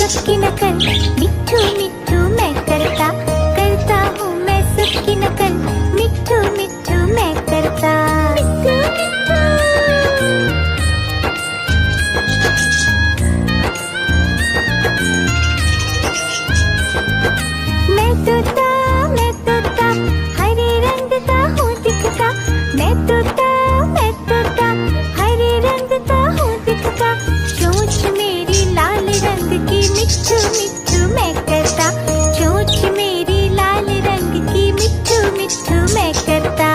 सबकी नकल, मिट्ठू मिट्ठू मैं करता, करता हूँ मैं सबकी नकल, मिट्ठू मिट्ठू मैं करता। मैं तोता हरे रंग का हूँ दिखता, मैं तोता हरे रंग का हूँ दिखता, चोंच मेरी लाल रंग की, मिट्ठू मिट्ठू मैं करता, चोंच मेरी लाल रंग की, मिट्ठू मिट्ठू मैं करता।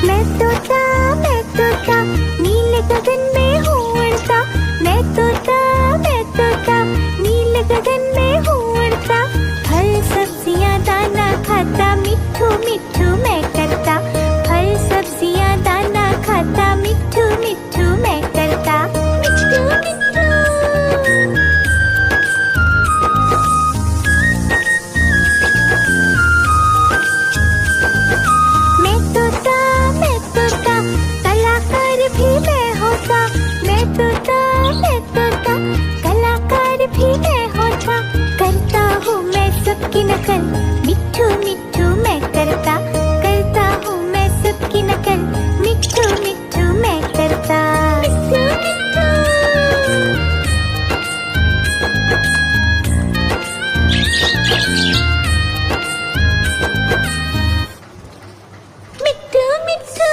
मैं तोता नीले गगन में हूँ उड़ता, मैं तोता नीले गगन में हूँ उड़ता, फल सब्जियाँ दाना खाता, मिट्ठू मिट्ठू मैं करता, फल सब्जियाँ दाना खाता, मिट्ठू मिट्ठू मैं करता। मैं तोता कलाकार भी मैं होता, मैं तोता कलाकार भी मैं होता, करता हूँ मैं सबकी नकल, मिट्ठू मिट्ठू मैं करता, करता हूँ मैं सबकी नकल, मिट्ठू मिट्ठू मैं करता। मिट्ठू मिट्ठू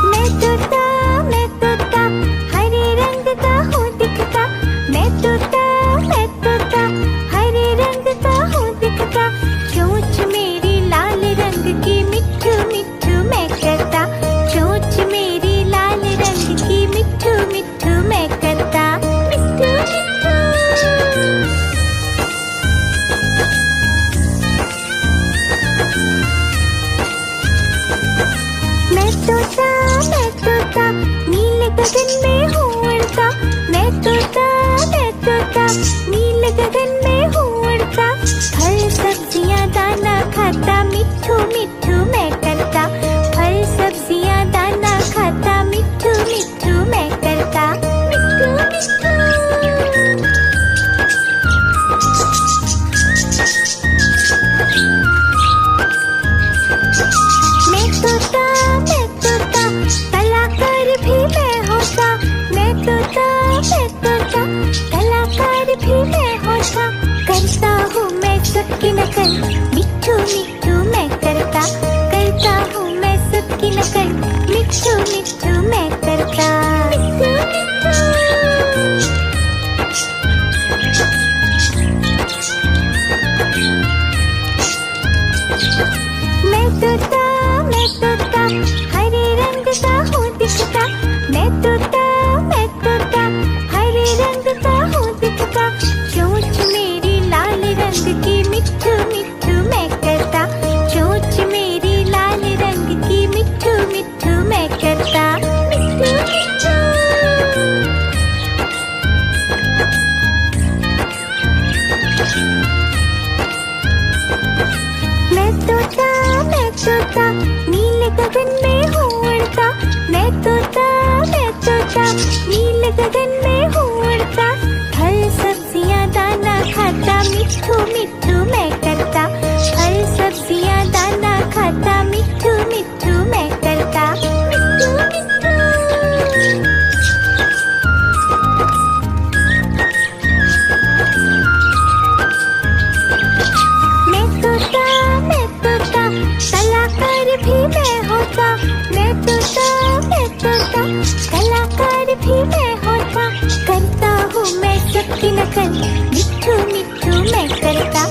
मैं तोता हरे रंग का हूँ दिखता, मैं तोता हरे रंग का हूँ दिखता, चोंच मेरी लाल रंग की, मिट्ठू मिट्ठू मैं करता, चोंच मेरी लाल रंग की, मिट्ठू मिट्ठू मैं करता। मैं तोता नीले गगन में हूँ उड़ता, मैं तोता नीले गगन में हूँ उड़ता, फल सब्जियाँ दाना खाता, मिट्ठू मिट्ठू मैं करता, फल सब्जियाँ दाना खाता, मिट्ठू मिट्ठू मैं करता। मैं तोता कलाकार भी मैं होता, मैं तोता कलाकार भी मैं होता, करता हूँ मैं सबकी नकल, मिट्ठू मिट्ठू मैं करता, करता हूँ मैं सबकी नकल, मिट्ठू मिट्ठू मैं करता। मैं तोता हरे रंग का हूँ दिखता, मैं तोता हरे रंग का हूँ दिखता, चोंच मेरी लाल रंग की, मिट्ठू मिट्ठू मैं करता, चोंच मेरी लाल रंग की, मिट्ठू मिट्ठू मैं करता। मैं तोता नीले गगन में हूँ उड़ता, मैं तोता नीले गगन में हूँ उड़ता, फल सब्जियाँ दाना खाता, मिट्ठू मिट्ठू मैं करता, फल सब्जियाँ दाना खाता, मिट्ठू मिट्ठू मैं करता। मैं तोता कलाकार भी मैं होता, मैं तोता कलाकार भी मैं होता, करता हूँ मैं सबकी नकल, मिट्ठू मिट्ठू मैं करता,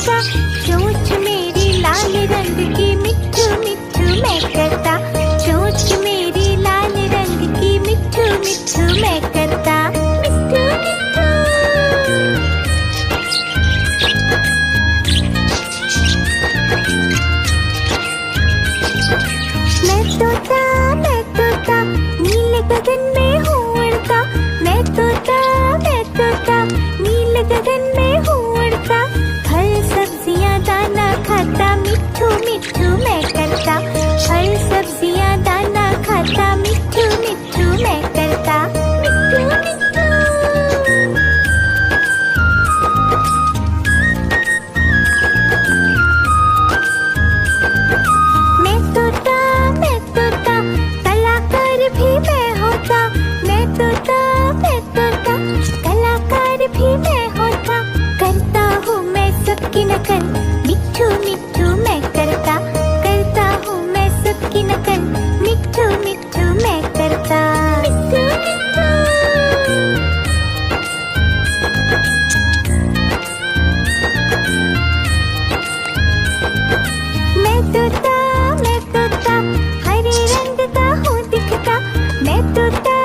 तोता, चोंच मेरी लाल रंग की मिट्ठू मिट्ठू मैं करता, चोंच मेरी लाल रंग की मिट्ठू मिट्ठू मैं करता, मिट्ठू मिट्ठू। मैं तोता नीले गगन में हूँ उड़ता, मैं तोता नीले गगन में हूँ उड़ता, फल सब्जियाँ दाना खाता, मिट्ठू मिट्ठू मैं करता, फल सब्जियाँ दाना खाता, मिट्ठू मिट्ठू मैं करता, मिट्ठू मिट्ठू। मैं तोता कलाकार भी मैं होता, मैं तोता कलाकार भी मैं होता, करता हूँ मैं सबकी नकल, मिट्ठू मिट्ठू मैं करता हूँ मैं सबकी नकल, मिट्ठू मिट्ठू मैं करता, मिट्ठू मिट्ठू। मैं तोता हरे रंग का हूँ दिखता, मैं तोता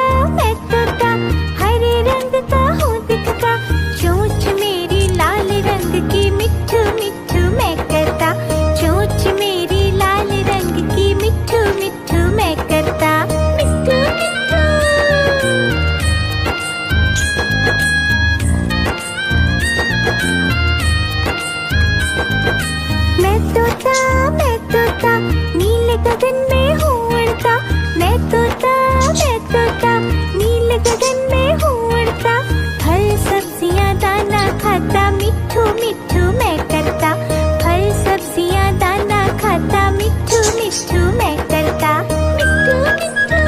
हरे रंग का हूँ दिखता, चोंच मेरी लाल रंग की मिट्ठू मिट्ठू मैं करता, चोंच मेरी लाल रंग की मिट्ठू मिट्ठू मैं करता, मिट्ठू मिट्ठू। मैं तोता नीले गगन में हूँ उड़ता, मैं तोता नीले गगन में हूँ उड़ता, फल सब्जियाँ दाना खाता, मिट्ठू मिट्ठू मैं करता, फल सब्जियाँ दाना खाता, मिट्ठू मिट्ठू मैं करता, मिट्ठू मिट्ठू।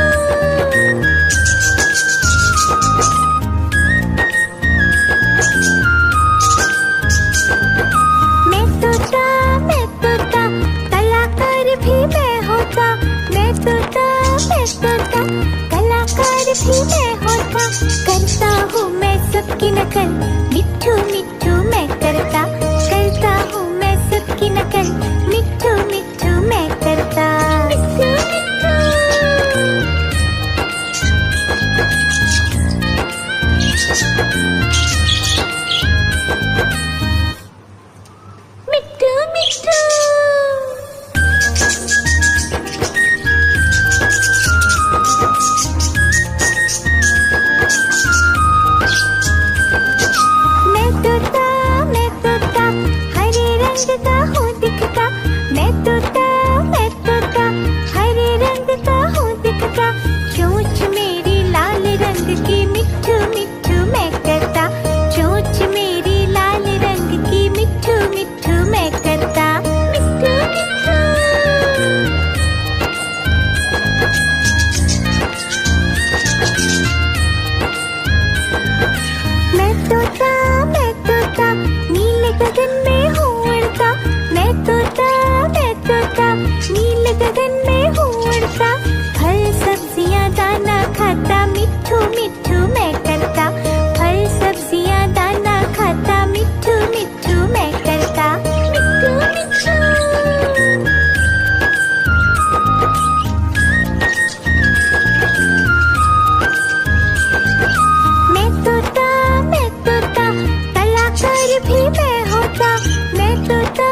मैं तोता कलाकार भी मैं होता, मैं तोता कलाकार भी मैं होता, करता हूँ मैं सबकी नकल, मिट्ठू मिट्ठू मैं करता हूँ मैं सबकी नकल, मिट्ठू मिट्ठू मैं करता, मिट्ठू मिट्ठू। मिट्ठू मिट्ठू। मैं तोता हरे रंग का हूँ दिखता, मैं तोता हरे रंग का हूँ दिखता, चोंच मेरी लाल रंग की मिट्ठू मिट्ठू मैं करता, चोंच मेरी लाल रंग की मिट्ठू मिट्ठू मैं करता, मिट्ठू मिट्ठू। मैं तोता नीले गगन में हूँ उड़ता, मैं तोता नीले गगन में हूँ उड़ता, फल सब्जियाँ दाना खाता, मिट्ठू मिट्ठू मैं करता, फल सब्जियाँ दाना खाता, मिट्ठू मिट्ठू मैं करता, मिट्ठू मिट्ठू। मैं तोता कलाकार भी मैं होता, मैं तोता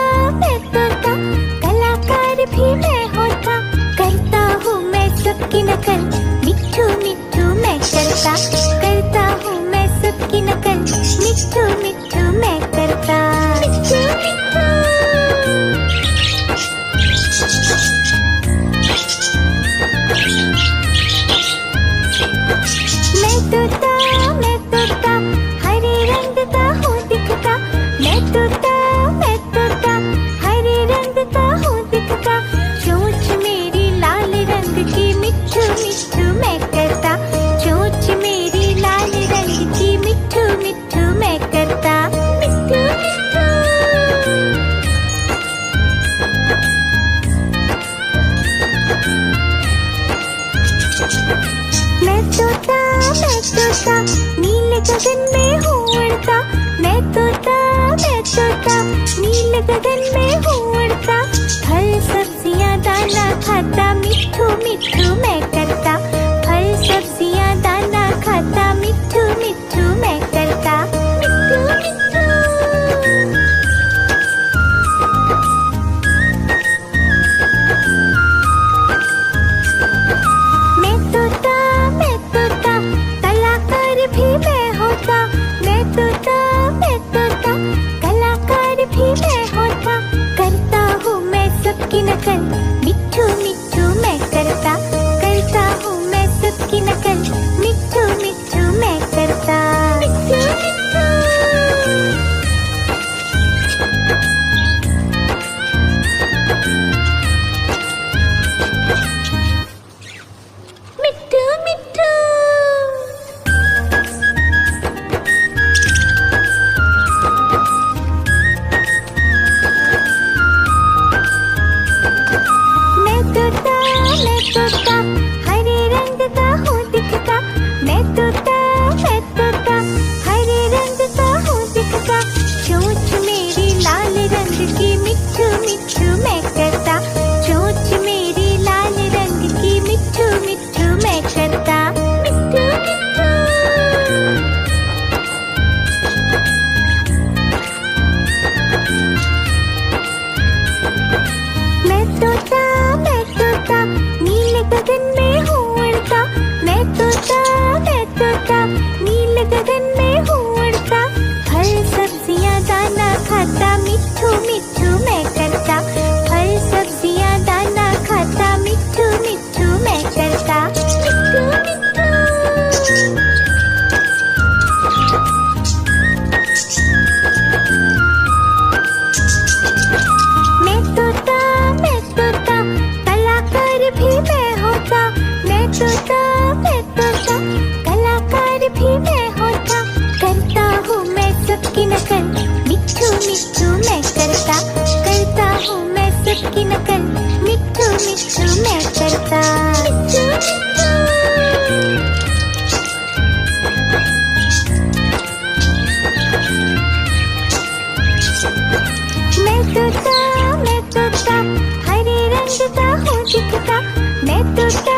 कलाकार भी मैं होता, करता हूँ मैं सबकी नकल, मिट्ठू मिट्ठू मैं करता हूँ मैं सबकी नकल, मिट्ठू मिट्ठू मैं करता, मिट्ठू मिट्ठू। मैं तोता हरे रंग का हूँ दिखता, मैं तोता हरे रंग का हूँ दिखता, चोंच मेरी लाल रंग की मिट्ठू मिट्ठू मैं करता, चोंच मेरी लाल रंग की मिट्ठू मिट्ठू मैं करता, मिट्ठू मिट्ठू। मैं तोता नीले गगन में हूँ उड़ता, मैं तोता नीले गगन में हूँ उड़ता, फल सब्जियाँ दाना खाता, मिट्ठू मिट्ठू मैं करता। फल सब्जियाँ दाना खाता, मिट्ठू मिट्ठू मैं करता। मिट्ठू मिट्ठू। मैं तोता, कलाकार भी मैं होता। मैं तोता, कलाकार भी मैं होता। करता हूँ मैं सबकी नकल, मिट्ठू मिट्ठू मैं करता। करता हूँ मैं सबकी नकल, मिट्ठू मिट्ठू मैं करता। मिट्ठू मिट्ठू। मिट्ठू मिट्ठू। मैं तोता, हरे रंग का हूँ दिखता। मैं तोता, हरे रंग का हूँ दिखता। चोंच मेरी लाल रंग की, मिट्ठू मिट्ठू मैं करता। चोंच मेरी लाल रंग की, मिट्ठू मिट्ठू मैं करता। मिट्ठू मिट्ठू। मैं तोता, नीले गगन में हूँ उड़ता। मैं तोता, नीले गगन में हूँ उड़ता। फल सब्जियाँ दाना खाता, मिट्ठू मिट्ठू मैं करता। फल सब्जियाँ दाना खाता, मिट्ठू मिट्ठू मैं करता। मिट्ठू मिट्ठू। मैं तोता, कलाकार भी मैं होता। मैं तोता, कलाकार भी मैं होता। करता हूँ मैं सबकी नकल, मिट्ठू मिट्ठू मैं करता। करता हूँ मैं सबकी नकल, मिट्ठू मिट्ठू मैं करता। मिट्ठू मिट्ठू। मैं तोता, हरे रंग का हूँ दिखता। मैं तोता,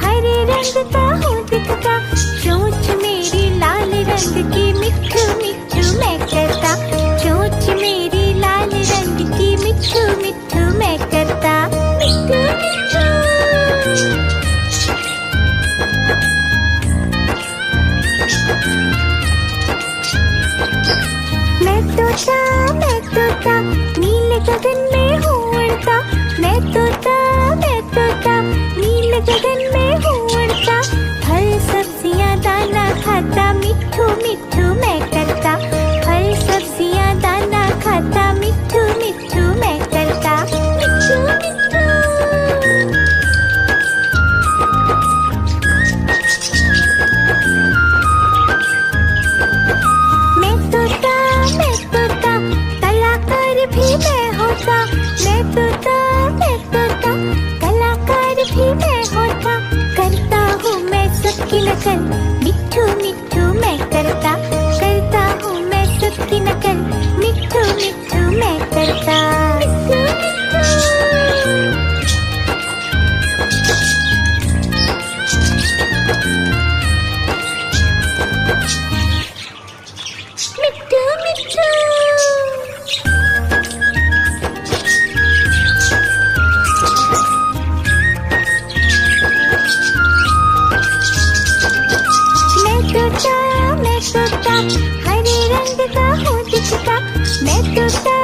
हरे रंग का हूँ दिखता। चोंच मेरी लाल रंग की, मिट्ठू मिट्ठू मैं करता। चोंच मेरी लाल रंग की, मिट्ठू मिट्ठू मैं करता। मिट्ठू मिट्ठू। मैं तोता, नीले गगन में हूँ उड़ता। मैं तोता, नीले गगन में हूँ उड़ता। फल सब्जियाँ दाना खाता, मिट्ठू मिट्ठू मैं करता। फल सब्जियाँ दाना खाता, मिट्ठू मिट्ठू मैं करता। मिट्ठू मिट्ठू। मैं तोता, कलाकार भी मैं होता। मैं तोता, कलाकार भी मैं होता। करता हूँ मैं सबकी नकल, मिट्ठू मिट्ठू मैं करता। करता हूँ मैं सबकी नकल, मिट्ठू मिट्ठू मैं करता। मिट्ठू मिट्ठू। मिट्ठू मिट्ठू। मैं तोता, हरे रंग का हूँ दिखता। मैं तोता,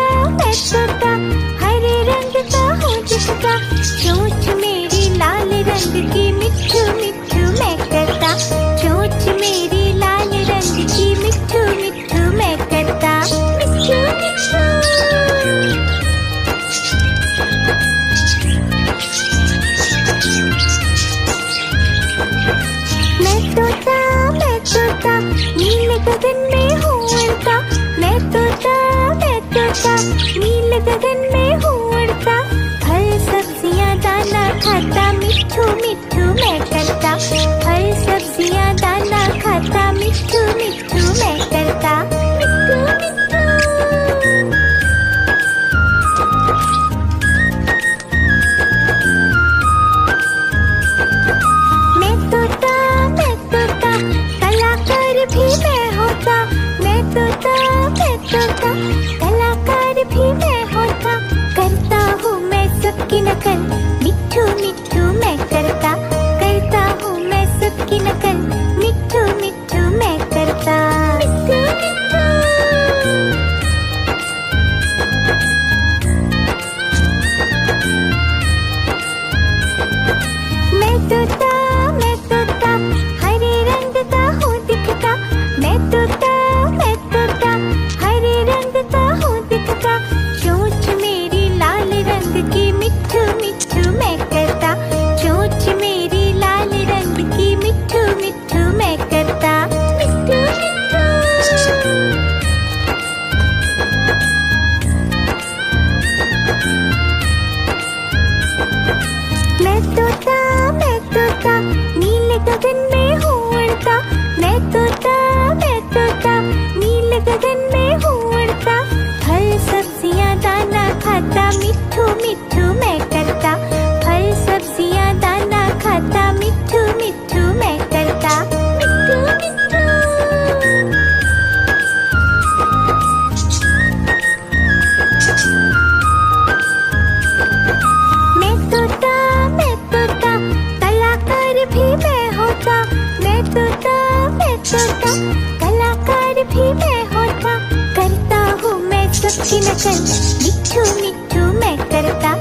हरे रंग का हूँ दिखता। चोंच मेरी लाल रंग की, मिट्ठू मिट्ठू मैं करता। चोंच मेरी लाल रंग की, मिट्ठू मिट्ठू मैं करता। मिट्ठू मिट्ठू। मैं तोता, नीले गगन में हूँ उड़ता। मैं तोता, नीले गगन में हूँ उड़ता। फल सब्जियाँ दाना खाता, मिट्ठू मिट्ठू मैं करता। फल सब्जियाँ दाना खाता, मिट्ठू मिट्ठू मैं करता। मिट्ठू मिट्ठू। भी मैं होता, मैं तोता, मैं तोता, कलाकार भी मैं होता। करता हूँ मैं सबकी नकल, मिट्ठू मिट्ठू मैं करता हूँ मैं सबकी नकल, मिट्ठू मिट्ठू मैं करता। मिट्ठू मिट्ठू मैं तोता हरे रंग का हूँ दिखता। मैं तोता हरे रंग का हूँ दिखता। चोंच मेरी लाल रंग की, मिट्ठू मिट्ठू मैं करता। चोंच मेरी लाल रंग की, मिट्ठू मिट्ठू मैं करता। मिट्ठू मिट्ठू मैं तोता नीले गगन में हूँ उड़ता। मैं तोता नीले गगन में हूँ उड़ता। फल सब्जियाँ दाना खाता, मिट्ठू मिट्ठू मैं करता। फल सब्जियाँ दाना खाता, मिट्ठू मिट्ठू मैं करता। मिट्ठू मिट्ठू मैं तोता कलाकार भी मैं होता। मैं तोता कलाकार भी मैं होता। करता हूँ मैं सबकी नकल, मिट्ठू मिट्ठू मैं करता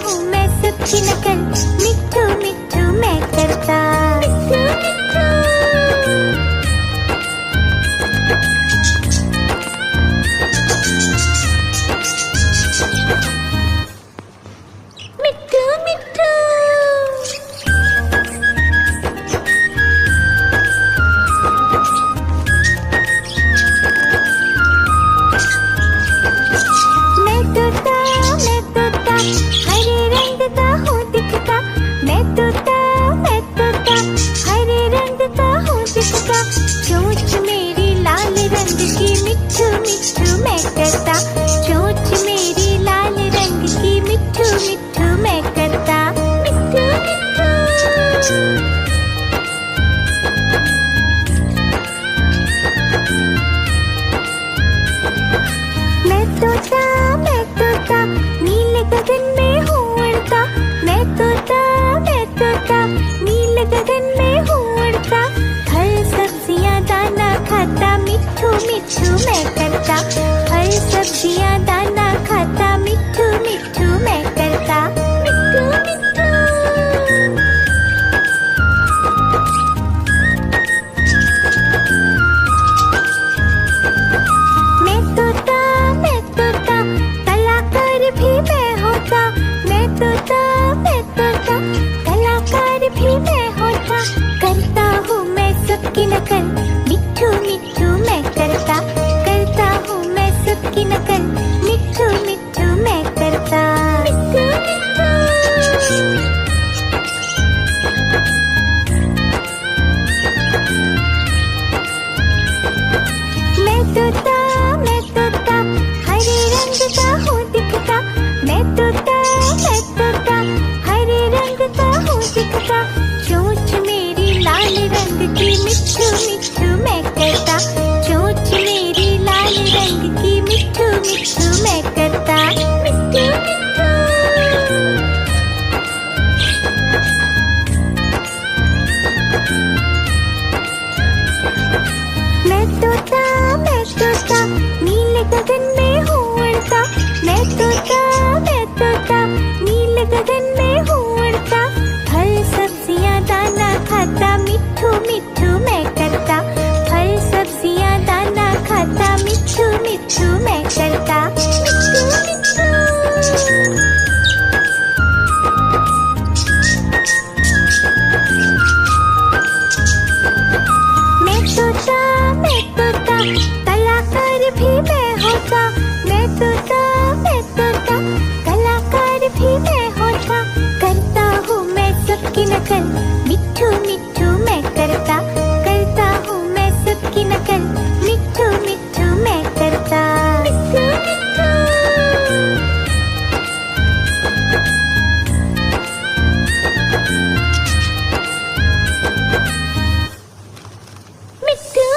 हूँ मैं सबकी नकल, मिट्ठू मिट्ठू मैं करता। मिट्ठू मिट्ठू मिट्ठू मिट्ठू मैं तोता हरे रंग का हूँ दिखता। मैं तोता हरे रंग का हूँ दिखता। चोंच मेरी लाल रंग की, मिट्ठू मिट्ठू मैं करता। चोंच मेरी लाल रंग की, मिट्ठू मिट्ठू मैं करता। मिट्ठू मिट्ठू मैं तोता नीले गगन में हूँ उड़ता। मैं तोता नीले गगन में हूँ उड़ता। फल सब्जियाँ दाना खाता, मिट्ठू मिट्ठू मैं करता। फल सब्जियाँ दाना खाता, मिट्ठू मिट्ठू मैं करता। मिट्ठू मिट्ठू मैं तोता कलाकार भी मैं होता। मैं तोता कलाकार भी मैं होता। करता हूँ मैं सबकी नकल, मिट्ठू मिट्ठू मैं करता हूँ मैं सबकी नकल, मिट्ठू मिट्ठू मैं करता। मिट्ठू मिट्ठू मैं तोता हरे रंग का हूँ दिखता। मैं तोता हरे रंग का हूँ दिखता। चोंच मेरी लाल रंग की, मिट्ठू मिट्ठू मैं करता। चोंच मेरी लाल रंग की, मिट्ठू मिट्ठू मैं करता। मिट्ठू मिट्ठू मैं तोता नीले गगन में हूँ उड़ता। मैं तोता नीले गगन में हूँ उड़ता। फल सब्जियाँ दाना खाता, मिट्ठू मिट्ठू मैं करता। फल सब्जियाँ दाना खाता, मिट्ठू मिट्ठू मैं करता। मिट्ठू मिट्ठू मैं तोता कलाकार भी मैं होता। मैं तोता कलाकार भी मैं होता। करता हूँ मैं सबकी नकल, मिट्ठू मिट्ठू मैं करता हूँ मैं सबकी नकल, मिट्ठू मिट्ठू मैं करता। मिट्ठू मिट्ठू मिट्ठू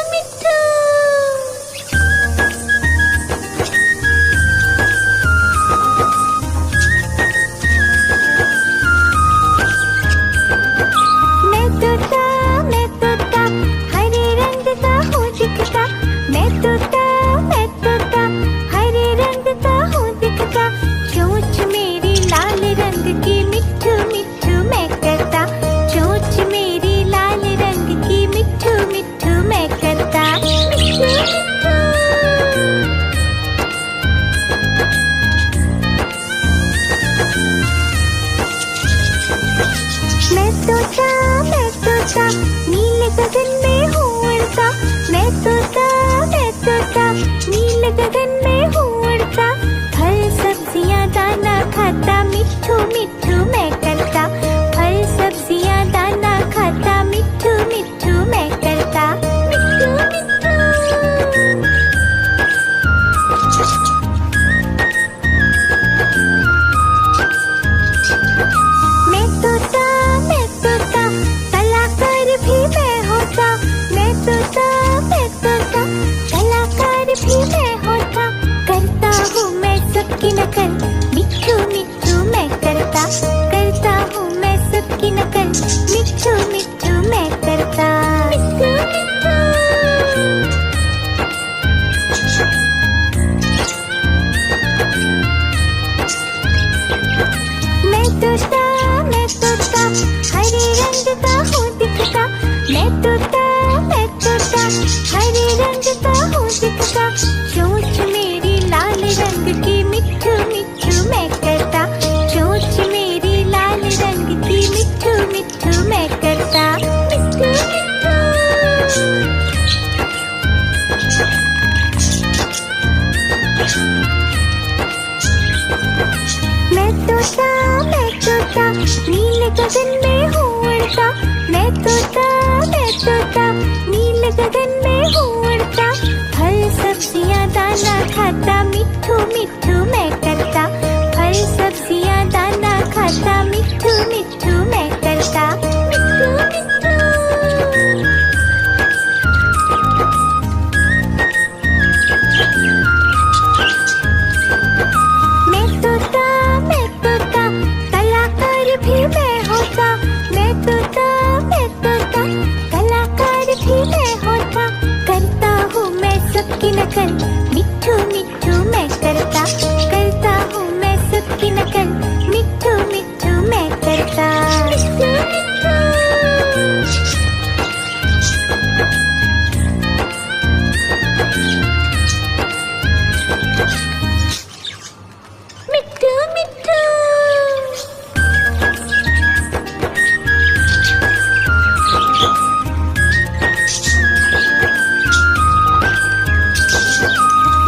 गगन में हूँ उड़ता, मैं तोता नीले गगन में हूँ उड़ता। फल सब्जियाँ दाना खाता, मिट्ठू मिट्ठू मैं करता। फल सब्जियाँ दाना खाता, मिट्ठू मिट्ठू मैं करता। मिट्ठू मिट्ठू। मैं तोता कलाकार भी मैं होता। मैं तोता कलाकार भी मैं होता। करता हूँ मैं सबकी नकल, मिट्ठू मिट्ठू मैं करता। करता हूँ मैं सबकी नकल, मिट्ठू मिट्ठू मैं करता। मिट्ठू मिट्ठू। मिट्ठू मिट्ठू।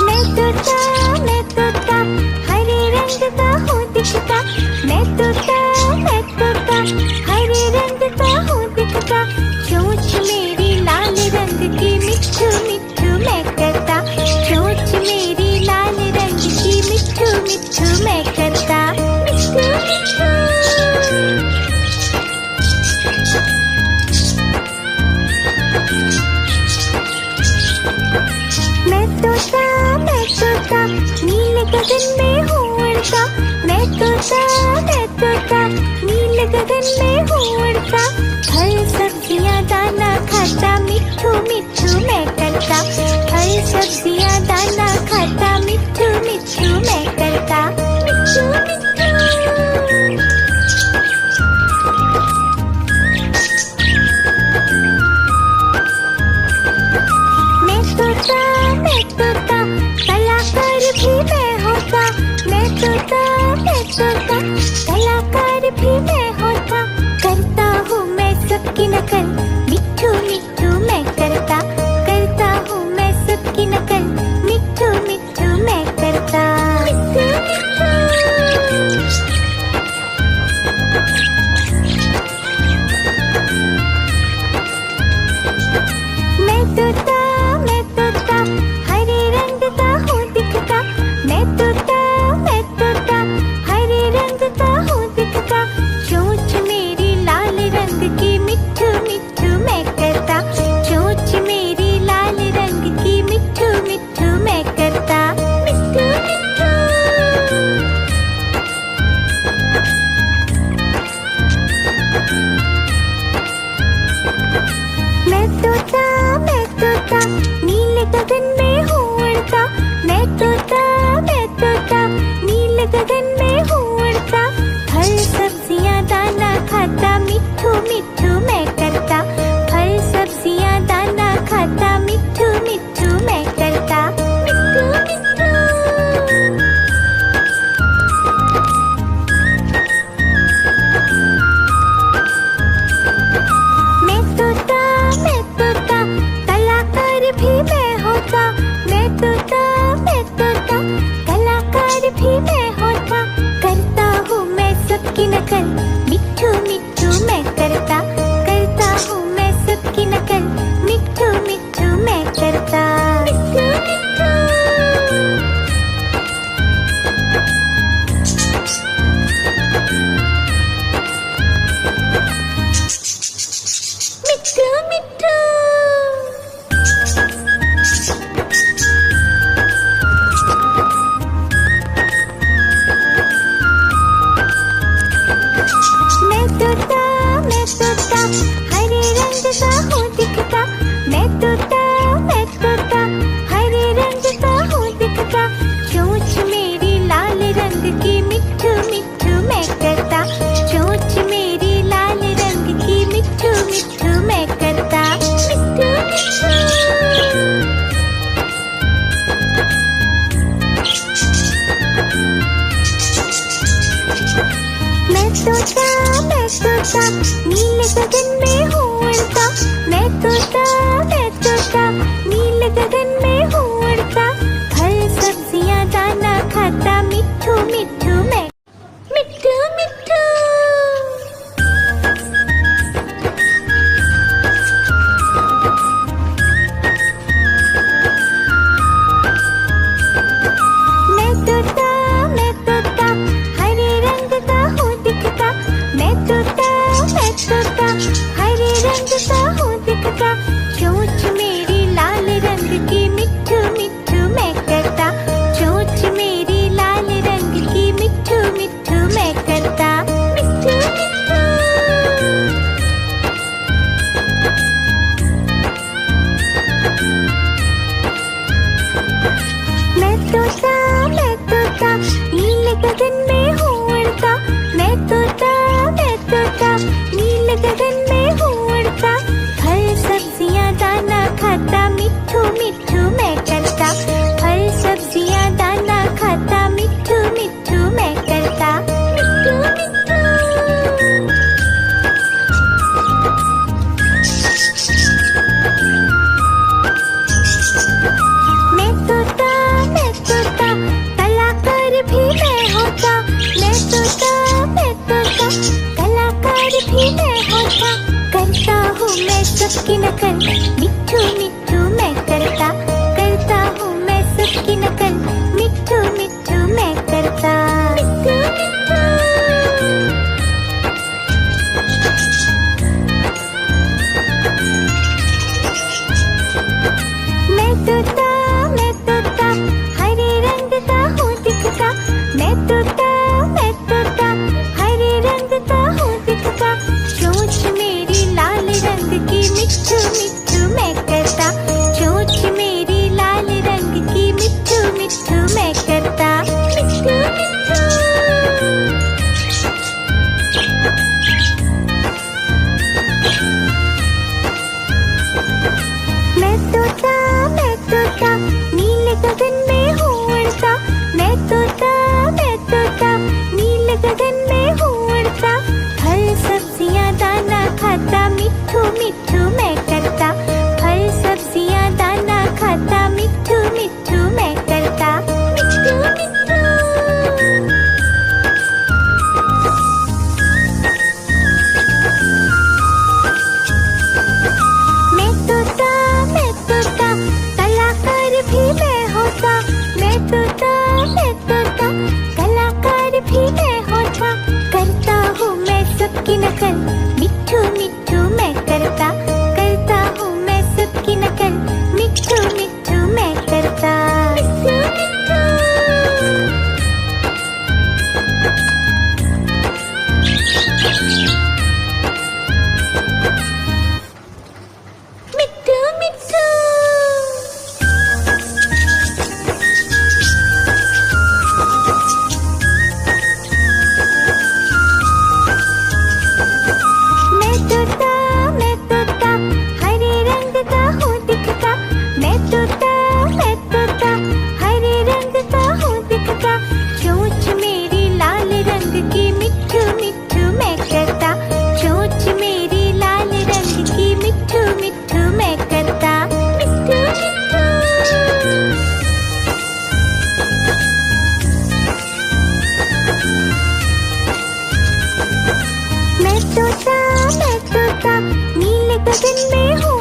मैं तोता हरे रंग का हूँ दिखता। मैं तोता हरे रंग का हूँ दिखता। चोंच मेरी लाल रंग की, मिट्ठू मिट्ठू मैं करता। चोंच मेरी लाल रंग की, मिट्ठू मिट्ठू मैं करता। मिट्ठू मिट्ठू। मैं तोता नीले गगन में हूँ उड़ता। मैं तोता नीले गगन में हूँ उड़ता। फल सब्जियाँ दाना खाता, मिट्ठू मिट्ठू मैं करता। फल सब्जियाँ दाना खाता, मिट्ठू मिट्ठू मैं करता। मिट्ठू मिट्ठू। मैं तोता कलाकार भी मैं होता। मैं तोता कलाकार भी मैं होता। करता हूँ मैं सबकी नकल, मिट्ठू मिट्ठू मैं करता। करता हूँ मैं सबकी नकल, मिट्ठू मिट्ठू मैं करता। मिट्ठू मिट्ठू। मैं तोता हरे रंग का हूँ दिखता। मैं तोता हरे रंग का हूँ दिखता। चोंच मेरी लाल रंग की, मिट्ठू मिट्ठू मैं करता। चोंच मेरी लाल रंग की, मिट्ठू मिट्ठू मैं करता। मिट्ठू मिट्ठू। मैं तोता नीले गगन में हूँ उड़ता। मैं तोता नीले गगन में हूँ उड़ता। फल सब्जियाँ दाना खाता, मिट्ठू मिट्ठू मैं करता। फल सब्जियाँ दाना खाता, मिट्ठू मिट्ठू मैं करता। मिट्ठू मिट्ठू। मैं तोता कलाकार भी मैं होता। मैं तोता कलाकार भी मैं होता। करता हूँ मैं सबकी नकल, मिट्ठू मिट्ठू मैं करता। करता हूँ मैं सबकी नकल, मिट्ठू मिट्ठू मैं करता। मिट्ठू मिट्ठू। मिट्ठू मिट्ठू। मैं तोता हरे रंग का हूँ दिखता। मैं तोता हरे रंग का हूँ दिखता। चोंच मेरी लाल रंग की, मिट्ठू मिट्ठू मैं करता। चोंच मेरी लाल रंग की, मिट्ठू मिट्ठू मैं करता। मिट्ठू मिट्ठू। मैं तोता नीले गगन में हूँ उड़ता। मैं तोता नीले गगन में हूँ उड़ता। फल सब्जियाँ दाना खाता, मिट्ठू मिट्ठू मैं। मिट्ठू मिट्ठू। मिट्ठू मिट्ठू मैं करता, फल सब्जियां दाना खाता, मिट्ठू मिट्ठू मैं करता, मिट्ठू मिट्ठू। मैं तोता कलाकार भी मैं होता, मैं तोता कलाकार भी मैं होता, करता हूँ मैं सबकी नकल, मिट्ठू मिट्ठू मैं करता, करता हूँ मैं सबकी नकल, मिट्ठू मिट्ठू मैं करता, मिट्ठू मिट्ठू। मैं तोता हरे रंग का हूँ दिखता, मैं तोता हरे रंग का हूँ दिखता, चोंच मेरी लाल रंग की, मिट्ठू मिट्ठू मैं करता, चोंच मेरी लाल रंग की, मिट्ठू मिट्ठू मैं करता, मिट्ठू मिट्ठू। मैं तोता नीले गगन में हूँ उड़ता, मैं तोता नीले गगन में हूँ उड़ता, फल सब्जियां दाना खाता, मिट्ठू मिट्ठू मैं करता, फल सब्जियां दाना खाता, मिट्ठू मिट्ठू मैं करता, मिट्ठू मिट्ठू। मैं तोता कलाकार भी मैं होता, मैं तोता कलाकार भी मैं होता, करता हूँ मैं सबकी नकल, मिट्ठू मिट्ठू मैं करता, करता हूँ मैं सबकी नकल, मिट्ठू मिट्ठू मैं करता, मिट्ठू मिट्ठू। मिट्ठू मिट्ठू। मैं तोता हरे रंग का हूँ दिखता, मैं तोता हरे रंग का हूँ दिखता, चोंच मेरी लाल रंग की, मिट्ठू मिट्ठू मैं करता, चोंच मेरी लाल रंग की, मिट्ठू मिट्ठू मैं करता, मिट्ठू मिट्ठू। मैं तोता नीले गगन में हूँ